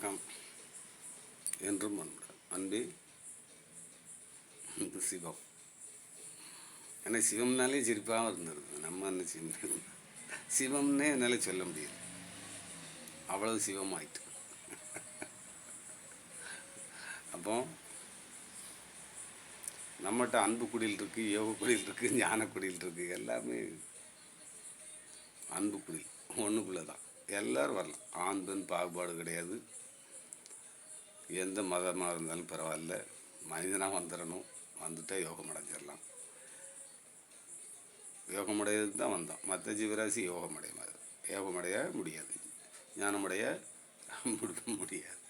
வணக்கம். என்றும் அன்பே சிவம். ஏன்னா சிவம்னாலே சிரிப்பாக இருந்திருக்கு. நம்ம என்ன சிவம்னே என்னால் சொல்ல முடியாது, அவ்வளவு சிவம் ஆயிட்டு. அப்போ நம்மகிட்ட அன்பு குடியில் இருக்குது, யோக குடியில் இருக்குது, ஞான குடியில் இருக்குது. எல்லாமே அன்பு குடியில் ஒன்றுக்குள்ளே தான். எல்லோரும் வரலாம். ஆண் பெண் பாகுபாடு கிடையாது. எந்த மதமாக இருந்தாலும் பரவாயில்ல, மனிதனாக வந்துடணும். வந்துட்டால் யோகம் அடைஞ்சிடலாம். யோகமடையதுக்கு தான் வந்தோம். மற்ற ஜீவராசி யோகமடைய முடியாது, ஞானமடைய முடியாது.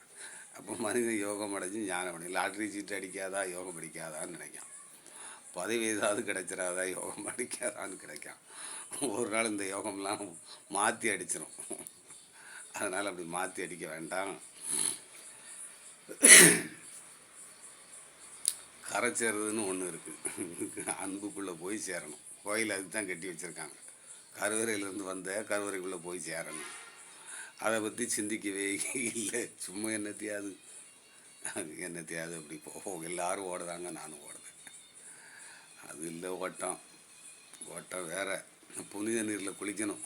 அப்போ மனிதன் யோகம் அடைஞ்சு ஞானம் அடையும். லாட்ரி சீட்டு அடிக்காதா யோகம் அடிக்காதான்னு நினைக்கான். பதவி ஏதாவது கிடைச்சிடாதா யோகம் அடிக்காதான்னு கிடைக்கான். ஒரு நாள் இந்த யோகம்லாம் மாற்றி அடிச்சிடும். அதனால் அப்படி மாற்றி அடிக்க வேண்டாம். கரை சேர்றதுன்னு ஒன்று இருக்குது. அன்புக்குள்ளே போய் சேரணும். கோயில் அதுக்கு தான் கட்டி வச்சுருக்காங்க. கருவறையிலேருந்து வந்த கருவறைக்குள்ளே போய் சேரணும். அதை பற்றி சிந்திக்கவே இல்லை. சும்மா என்னத்தையாவது அப்படி எல்லோரும் ஓடுறாங்க, நானும் ஓடுறேன். அது இல்லை. ஓட்டம் வேறு. புனித நீரில் குளிக்கணும்.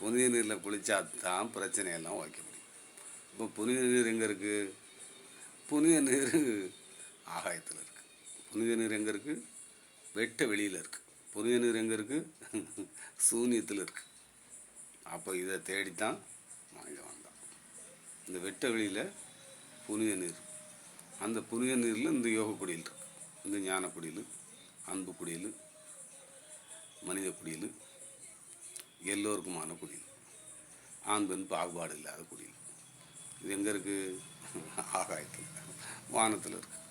புனித நீரில் குளித்தா தான் பிரச்சனையெல்லாம் வைக்க முடியும். இப்போ புனித நீர் எங்கே இருக்குது? புனித நீர் ஆகாயத்தில் இருக்குது. புனித நீர் எங்கே இருக்குது? வெட்ட வெளியில் இருக்குது. புனித நீர் எங்கே இருக்குது? சூன்யத்தில் இருக்குது. அப்போ இதை தேடித்தான் வாங்க வந்தான். இந்த வெட்ட வெளியில் புனித நீர். அந்த புனித நீரில் இந்த யோக குடியில் இருக்குது. இந்த ஞான குடியில், அன்பு குடியில், மனித குடியில், எல்லோருக்குமான குடியில், ஆண் பெண் பாகுபாடு இல்லாத குடியில். இது எங்கே இருக்குது? ஆகாயத்தில், வானத்தில் இருக்குது.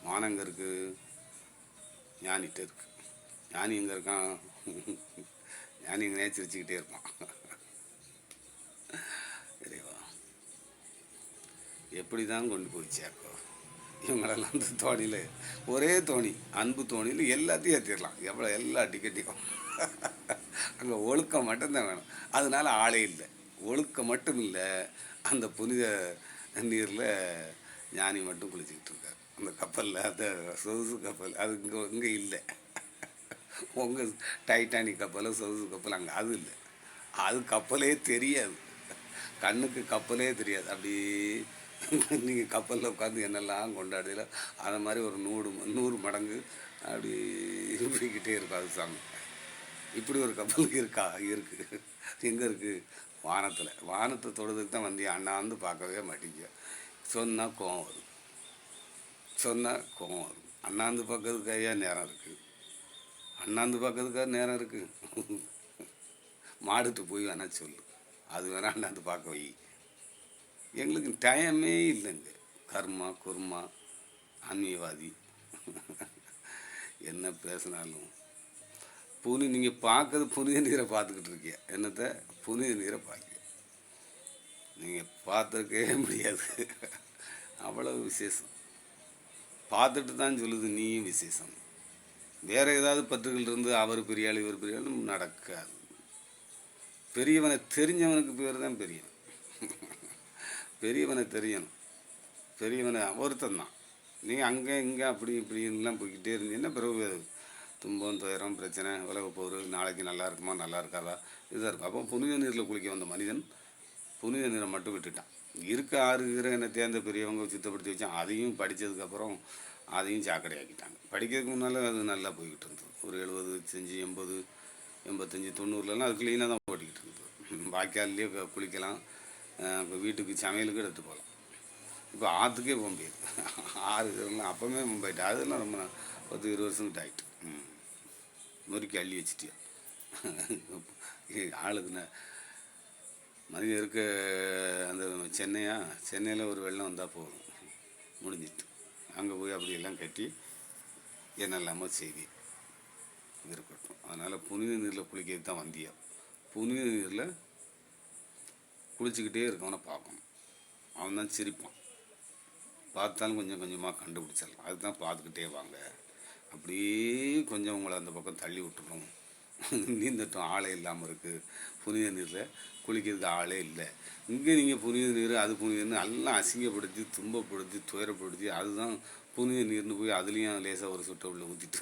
வானம் எங்கே இருக்குது? ஞானிகிட்ட இருக்குது. ஞானி எங்கே இருக்கான்? ஞானி எங்கே சிரிச்சுக்கிட்டே இருப்பான். இறைவா, எப்படி தான் கொண்டு போய் சேர்க்கோ இவங்களெல்லாம். அந்த தோணியில், ஒரே தோணி, அன்பு தோணியில் எல்லாத்தையும் ஏற்றிடலாம். எல்லா டிக்கெட்டையும். அங்கே ஒழுக்கம் மட்டும்தான் வேணும். அதனால ஆளே இல்லை. ஒழுக்கம் மட்டும் இல்லை. அந்த புனித நீரில் ஞானி மட்டும் குளிச்சுக்கிட்டு இருக்கார். அந்த கப்பலில், அந்த சொகுசு கப்பல் அது இங்கே இல்லை. உங்கள் டைட்டானிக் கப்பல், சொகுசு கப்பல் அங்கே அது இல்லை. அது கப்பலே தெரியாது. கண்ணுக்கு கப்பலே தெரியாது. அப்படி நீங்கள் கப்பலில் உட்காந்து என்னெல்லாம் கொண்டாடுதில்ல, அதை மாதிரி ஒரு 100 மடங்கு அப்படி இப்படிக்கிட்டே இருக்கும். அது சாமி, இப்படி ஒரு கப்பலுக்கு இருக்குது. எங்கே இருக்குது? வானத்தில். வானத்தை தொடுறதுக்கு தான் வந்து அண்ணாந்து பார்க்கவே மாட்டேங்க. சொன்னால் கோவம் வரும். அண்ணாந்து பார்க்கறதுக்கு ஐயா நேரம் இருக்குது. அண்ணாந்து பார்க்கறதுக்காக நேரம் இருக்குது. மாடுட்டு போய் வேணால் சொல்லு, அது வேணா அண்ணாந்து பார்க்க வை. எங்களுக்கு டைமே இல்லைங்க. கர்மா குர்மா ஆன்மீகவாதி என்ன பேசினாலும் நீங்கள் பார்க்கறது புனித நீரை பார்த்துக்கிட்டு இருக்கீங்க. என்னத்தை? புனித நீரை பார்க்க நீங்கள் பார்த்துருக்கவே முடியாது. அவ்வளவு விசேஷம். பார்த்துட்டு தான் சொல்லுது நீயும் விசேஷம். வேறு ஏதாவது பற்றுகள் இருந்து அவர் பெரிய ஆள் இவர் பெரிய ஆள் நடக்காது. பெரியவனை தெரிஞ்சவனுக்கு பேர் தான் பெரியவன். பெரியவனை தெரியணும். பெரியவனை ஒருத்தந்தான். நீங்கள் அங்கே இங்கே அப்படி இப்படின்லாம் போய்கிட்டே இருந்தீங்கன்னா பிறகு துன்பம், துயரம், பிரச்சனை, உலக போர், நாளைக்கு நல்லா இருக்குமா நல்லா இருக்காதா இதுதான் இருக்கும். அப்போ புனித நீரில் குளிக்க வந்த மனிதன் புனித நீரை மட்டும் விட்டுட்டான். ஆறுகிற என்னத்தையே அந்த பெரியவங்க சித்தப்படுத்தி வச்சான். அதையும் படித்ததுக்கப்புறம் அதையும் சாக்கடையாக்கிட்டாங்க. படிக்கிறதுக்கு முன்னால் அது நல்லா போய்கிட்டு இருந்தது. ஒரு 70 80 85 90லலாம் அது க்ளீனாக தான் ஓட்டிக்கிட்டு இருந்தது. வாய்க்கால்லையே குளிக்கலாம். இப்போ வீட்டுக்கு சமையலுக்கு எடுத்து போகலாம். இப்போ ஆற்றுக்கே போக முடியாது. ஆறுலாம் அப்போவே போயிட்டு அதெல்லாம் ரொம்ப 10-20 வருஷத்துக்கு ஆகிட்டு முறுக்கி அள்ளி வச்சுட்டியா. ஆளுக்கு மனிதன் இருக்க அந்த சென்னையில் ஒரு வெள்ளம் வந்தால் போதும், முடிஞ்சிட்டு. அங்கே போய் அப்படியெல்லாம் கட்டி என்னெல்லாமோ செய்தி இருக்கட்டும். அதனால் புனித நீரில் குளிக்கிறது தான் வந்தியா. புனித நீரில் குளிச்சுக்கிட்டே இருக்கவனை பார்க்கணும். அவன் தான் சிரிப்பான். பார்த்தாலும் கொஞ்சம் கொஞ்சமாக கண்டுபிடிச்சிடலாம். அதுதான் பார்த்துக்கிட்டே வாங்க. அப்படியே கொஞ்சம் உங்களை அந்த பக்கம் தள்ளி விட்டுரும். நீந்தட்டும், ஆளே இல்லாமல் இருக்குது. புனித நீரில் குளிக்கிறதுக்கு ஆளே இல்லை. இங்கே நீங்கள் புனித நீர் அது புனித நீர் எல்லாம் அசிங்கப்படுத்தி துன்பப்படுத்தி துயரப்படுத்தி அதுதான் புனித நீர்னு போய் அதுலேயும் லேசாக ஒரு சுட்டை உள்ள ஊற்றிட்டு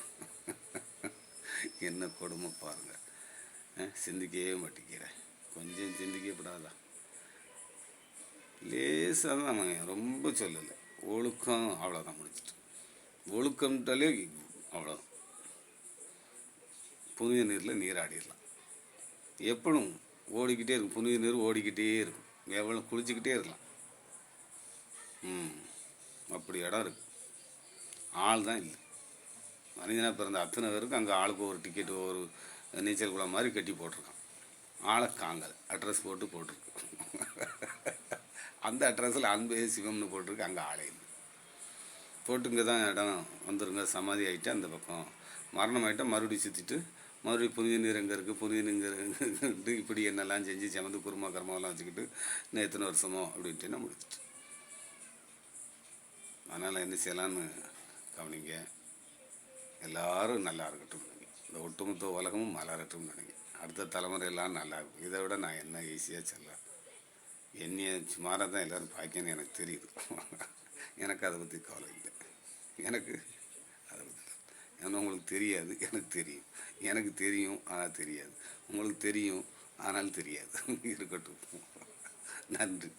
என்ன கொடுமை பாருங்கள். சிந்திக்கவே மாட்டேங்கிறேன். கொஞ்சம் சிந்திக்கப்படாதா? லேசாக தான் ரொம்ப சொல்லலை. ஒழுக்கம் அவ்வளோதான், முடிச்சிட்டு. ஒழுக்கம்ட்டாலே அவ்வளோதான். புனித நீரில் நீராடிடலாம். எப்பளும் ஓடிக்கிட்டே இருக்கும். புனித நீர் ஓடிக்கிட்டே இருக்கும். எவ்வளோ குளிச்சுக்கிட்டே இருக்கலாம். அப்படி இடம் இருக்குது. ஆள் தான் இல்லை. மனிதனாக பிறந்த அத்தனை பேருக்கு அங்கே ஆளுக்கு ஒரு டிக்கெட்டு ஒரு நீச்சல் குளம் மாதிரி கட்டி போட்டிருக்கான். ஆளை காங்கலை. அட்ரஸ் போட்டிருக்கு. அந்த அட்ரஸில் அன்பே சிவம்னு போட்டிருக்கு. அங்கே ஆளே இல்லை. போட்டுங்க தான் இடம் வந்துருங்க, சமாதி ஆகிட்டு அந்த பக்கம் மரணம் ஆகிட்டால் மறுபடியும் சுற்றிட்டு மறுபடியும் புனித நீர் எங்கே இருக்குது, புனித நீர் இப்படி என்னெல்லாம் செஞ்சு சமந்து குருமா கர்மாவெல்லாம் வச்சுக்கிட்டு இன்னும் எத்தனை வருஷமோ அப்படின்ட்டு நான் முடிச்சிட்டு. அதனால் என்ன செய்யலான்னு கவனிங்க. எல்லோரும் நல்லா இருக்கட்டும் நினைங்க. இந்த ஒட்டுமொத்த உலகமும் மலரட்டும் நினைங்க. அடுத்த தலைமுறையெல்லாம் நல்லா இருக்கும். இதை விட நான் என்ன ஈஸியாக சொல்ல, என்னைய சுமாராக தான் எல்லோரும் பார்க்கணும்னு எனக்கு தெரியுது. எனக்கு அதை பற்றி கவலை இல்லை. எனக்கு அதை பற்றி ஏன்னா உங்களுக்கு தெரியாது, எனக்கு தெரியும். எனக்கு தெரியும் ஆனால் தெரியாது. உங்களுக்கு தெரியும் ஆனால் தெரியாது. இருக்கட்டும். நன்றி.